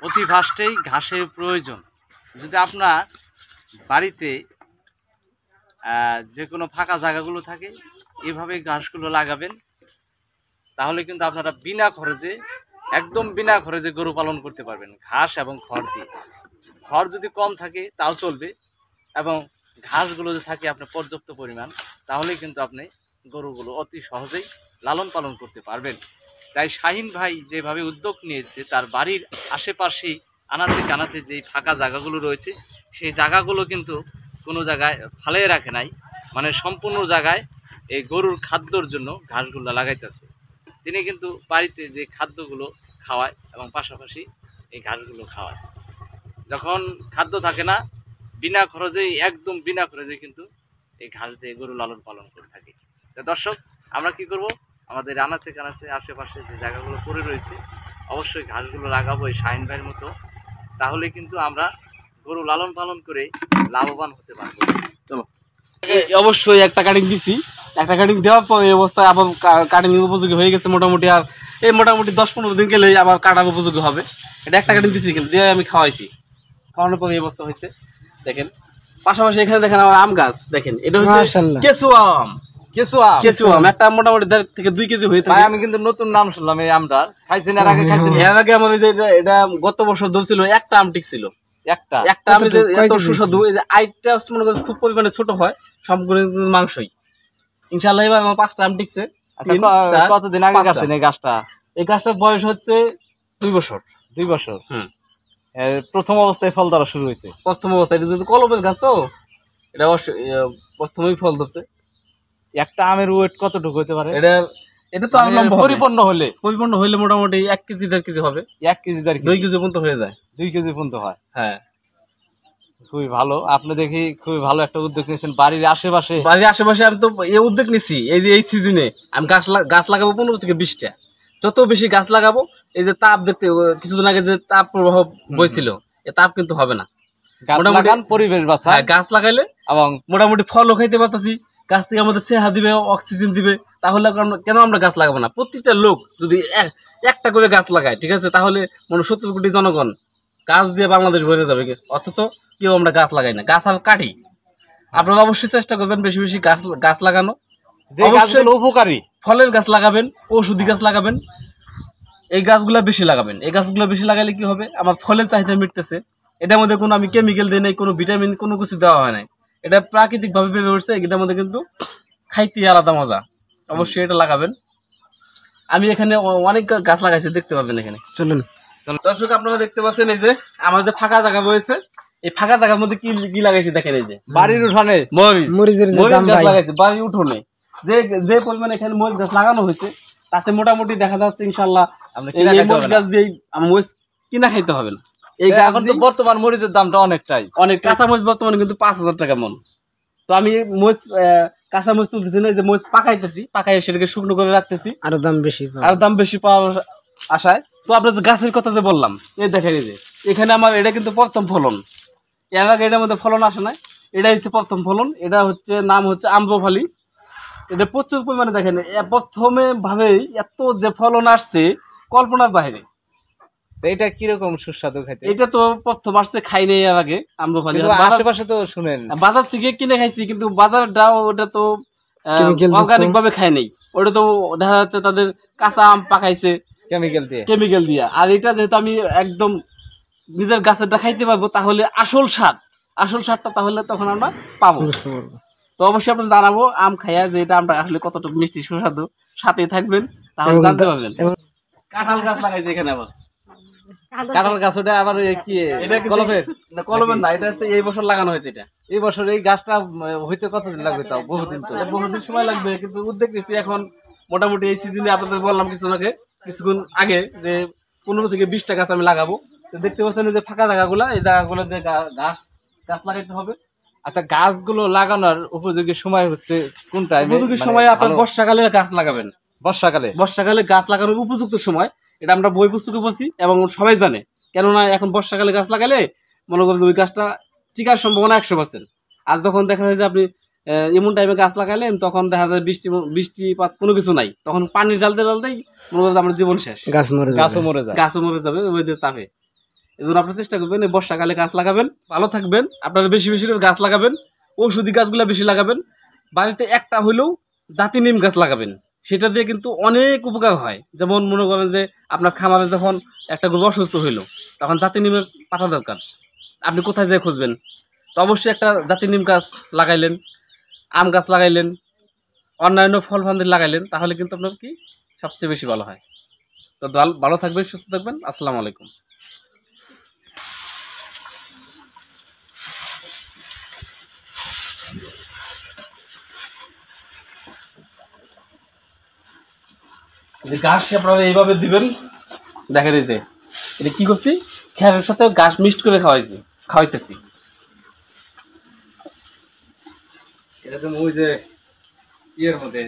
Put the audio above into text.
প্রতি ফার্স্টেই ঘাসের প্রয়োজন। যদি আপনার বাড়িতে যে কোনো ফাঁকা জায়গাগুলো থাকে এভাবে ঘাসগুলো লাগাবেন, তাহলে কিন্তু আপনারা বিনা খরচে, একদম বিনা খরচে গরু পালন করতে পারবেন ঘাস এবং খড় দিয়ে। খড় যদি কম থাকে তাও চলবে, এবং ঘাসগুলো যদি থাকে আপনার পর্যাপ্ত পরিমাণ, তাহলে কিন্তু আপনি গরুগুলো অতি সহজেই লালন পালন করতে পারবেন। তাই শাহিন ভাই যেভাবে উদ্যোগ নিয়েছে, তার বাড়ির আশেপাশে আনাচে কানাচে যেই ফাঁকা জায়গাগুলো রয়েছে সেই জায়গাগুলো কিন্তু কোনো জায়গায় ফালিয়ে রাখে নাই, মানে সম্পূর্ণ জায়গায় এই গরুর খাদ্যর জন্য ঘাসগুলো লাগাইতেছে। তিনি কিন্তু বাড়িতে যে খাদ্যগুলো খাওয়ায় এবং পাশাপাশি এই ঘাসগুলো খাওয়ায়। যখন খাদ্য থাকে না, বিনা খরচেই, একদম বিনা খরচে কিন্তু এই ঘাস দিয়ে গরু লালন পালন করে থাকি। তো দর্শক, আমরা কি করব, আমাদের আনাচে কানাচে আশেপাশে যে জায়গাগুলো পড়ে রয়েছে অবশ্যই ঘাসগুলো লাগাবো এই শাহিন ভাইয়ের মতো, তাহলে কিন্তু আমরা গরু লালন পালন করে লাভবান হতে পারবো। চলো, অবশ্যই একটা কাটিং দিছি, একটা কাটিং দেওয়ার পর এই অবস্থায় আবার কাটিং উপযোগী হয়ে গেছে মোটামুটি। আর এই মোটামুটি 10-15 দিন গেলে আবার কাটার উপযোগী হবে। এটা একটা কাটিং দিছি কিন্তু দিয়ে আমি খাওয়াইছি, খাওয়ানোর পর এই অবস্থা হয়েছে। দেখেন পাশাপাশি এখানে দেখেন আমার আম গাছ, দেখেন এটা হচ্ছে কেঁচু আম। কেঁচু আম একটা মোটামুটি 1.5 থেকে 2 কেজি হয়ে থাকে। আমি কিন্তু নতুন নাম শুনলাম এই আমটার, খাইছেন এর আগে? খাইছেন এর আগে আমার যে এটা গত বছর ধরছিল একটা আম টিকছিল, একটা আমি যে এত সুস্বাদু। এই যে আইটা মনে করেন খুব পরিমাণে ছোট হয়, সম্পূর্ণ মাংসই। ইনশাআল্লাহ এবার আমার 5টা আম টিকছে। কতদিন আগে গাছছেন এই গাছটা? এই গাছটার বয়স হচ্ছে 2 বছর। 2 বছর। প্রথম অবস্থায় ফল ধরা শুরু হয়েছে। প্রথম অবস্থায় এটা যদি কলমের গাছ, তো এটা প্রথমেই ফল ধরছে। একটা আমের ওয়েট কতটুকু হতে পারে? এটা তো পরিপূর্ণ হলে মোটামুটি 1 কেজি 1.5 কেজি হবে। 1 কেজি 2 কেজি পর্যন্ত হয়ে যায়। 2 কেজি পর্যন্ত হয়। হ্যাঁ, খুবই ভালো। আপনি দেখি খুবই ভালো একটা উদ্যোগ নিয়েছেন বাড়ির আশেপাশে। আমি তো এই উদ্যোগ নিচ্ছি, এই যে এই সিজনে আমি গাছ লাগাবো 15 থেকে 20টা। যত বেশি গাছ লাগাবো, এই যে তাপ দেখতে কিছুদিন আগে যে তাপ প্রবাহ বইছিল, এই তাপ কিন্তু হবে না। পরিবেশ বাঁচায় গাছ লাগাইলে এবং মোটামুটি ফলও খাইতে পারতেছি, গাছ থেকে আমাদের সেহা দিবে, অক্সিজেন দিবে। তাহলে কেন আমরা গাছ লাগাবো না? প্রতিটা লোক যদি একটা করে গাছ লাগায়, ঠিক আছে, তাহলে 70 কোটি জনগণ গাছ দিয়ে বাংলাদেশ ভরে যাবে। অথচ কেউ আমরা গাছ লাগাই না, গাছ আর কাটি। আপনারা অবশ্যই চেষ্টা করবেন বেশি বেশি গাছ লাগানো। অবশ্যই উপকারী ফলের গাছ লাগাবেন, ঔষধি গাছ লাগাবেন, এই গাছগুলা বেশি লাগাবেন। এই গাছগুলো বেশি লাগাইলে কি হবে, আমার ফলের চাহিদা মিটতেছে। এটার মধ্যে কোনো আমি কেমিক্যাল দিই নাই, কোনো ভিটামিন কোনো কিছু দেওয়া হয় নাই, এটা প্রাকৃতিক ভাবে বেড়ে উঠছে। এটার মধ্যে কিন্তু খাইতে আলাদা মজা। অবশ্যই এটা লাগাবেন। আমি এখানে অনেক গাছ লাগাইছি, দেখতে পাবেন এখানে। চলুন দর্শক, আপনারা দেখতে পাচ্ছেন এই যে আমার যে ফাঁকা জায়গা রয়েছে, এই ফাঁকা জায়গার মধ্যে কি লাগাইছি দেখেন। এই যে বাড়ির উঠানে মরিচ গাছ লাগাইছি। বাড়ির উঠোনে যে পরিমাণে এখানে মরিচ গাছ লাগানো হয়েছে, তাতে মোটামুটি দেখা যাচ্ছে ইনশাল্লাহ মরিচ গাছ দিয়েই আমার মরিচ কিনা খাইতে হবে না। এই গাছ বর্তমান মরিচের দামটা অনেক কাঁচা মরিচ বর্তমানে কিন্তু 5,000 টাকা মন। তো আমি মরিচ কাঁচা মরিচ তুলতেছি না, যে মরিচ পাকাই সেটাকে শুকনো করে রাখতেছি, আরো দাম বেশি পাওয়ার আশায়। তো আপনার যে গাছের কথা যে বললাম, এই দেখেন এই যে এখানে আমার এটা কিন্তু প্রথম ফলন। এর আগে এটার মধ্যে ফলন আসে নাই, এটা হচ্ছে প্রথম ফলন। এটা হচ্ছে নাম হচ্ছে আম্রফালি। এটা প্রচুর পরিমাণে দেখেন, প্রথমে ভাবেই এত যে ফলন আসছে কল্পনার বাইরে। এটা কিরকম সুস্বাদু খাইতে? এটা তো প্রথম আসছে, খাই নাই এর আগে আম্রফালি। আশেপাশে তো শুনেন বাজার থেকে কিনে খাইছি, কিন্তু বাজারটাও ওটা তো অর্গানিক ভাবে খাই নাই। ওটা তো দেখা যাচ্ছে তাদের কাঁচা আম পাকাইছে কেমিক্যাল দিয়ে। আর এটা যেহেতু আমি একদম নিজের গাছেরটা খাইতে পারবো, তাহলে আসল স্বাদটা তাহলে তখন আমরা পাবো। তো অবশ্যই আপনার জানাবো আম খাইয়া যে এটা আমটা আসলে কতটুকু মিষ্টি সুস্বাদু। সাথে থাকবেন, তাহলে জানতে পারবেন। কাঁঠাল গাছ লাগাইছে এখানে আবার। কাঁঠাল গাছ ওটা আবার কি কলমের না, এটা হচ্ছে এই বছর লাগানো হয়েছে। এটা এই বছর এই গাছটা হইতে কতদিন লাগবে? তাও বহুদিন সময় লাগবে, কিন্তু উদ্যোগ নিচ্ছি এখন। মোটামুটি এই সিজনে আপনাদের বললাম কিছুক্ষণ আগে যে 15 থেকে 20টা গাছ আমি লাগাবো। তো দেখতে পাচ্ছেন যে ফাঁকা জায়গাগুলা, এই জায়গাগুলোতে গাছ লাগাইতে হবে। আচ্ছা, গাছগুলো লাগানোর উপযোগী সময় হচ্ছে কোনটা? উপযোগী সময় আপনার বর্ষাকালে গাছ লাগাবেন। বর্ষাকালে গাছ লাগানোর উপযুক্ত সময়, এটা আমরা বই পুস্তকে বলছি এবং সবাই জানে। কেননা এখন বর্ষাকালে গাছ লাগালে মনে করেন ওই গাছটা টিকার সম্ভাবনা 100%। আর যখন দেখা যায় যে আপনি এমন টাইমে গাছ লাগাইলেন, তখন দেখা যায় বৃষ্টিপাত কোনো কিছু নাই, তখন পানি ঢালতেই মনে করেন আমার জীবন শেষ, গাছও মরে যাবে ওই তাপে। এই জন্য আপনারা চেষ্টা করবেন এই বর্ষাকালে গাছ লাগাবেন, ভালো থাকবেন। আপনারা বেশি বেশি করে গাছ লাগাবেন, ঔষধি গাছগুলো বেশি লাগাবেন। বাড়িতে একটা হলেও জাতি নিম গাছ লাগাবেন, সেটা দিয়ে কিন্তু অনেক উপকার হয়। যেমন মনে করেন যে আপনার খামারে যখন একটা গরু অসুস্থ হইলো, তখন জাতি নিমের পাতা দরকার, আপনি কোথায় যেয়ে খুঁজবেন? তো অবশ্যই একটা জাতি নিম গাছ লাগাইলেন, আম গাছ লাগাইলেন, অন্যান্য ফল ফান্দি লাগাইলেন, তাহলে কিন্তু আপনার কি সবচেয়ে বেশি ভালো হয়। তো ভালো থাকবেন, সুস্থ থাকবেন। আসসালামু আলাইকুম। যে ঘাস আপনারা এইভাবে দিবেন, দেখা দিতে এটা কি করছি, খেরের সাথে ঘাস মিক্সড করে খাওয়াইতেছি। এটা তো ওই যে ইয়ের মধ্যে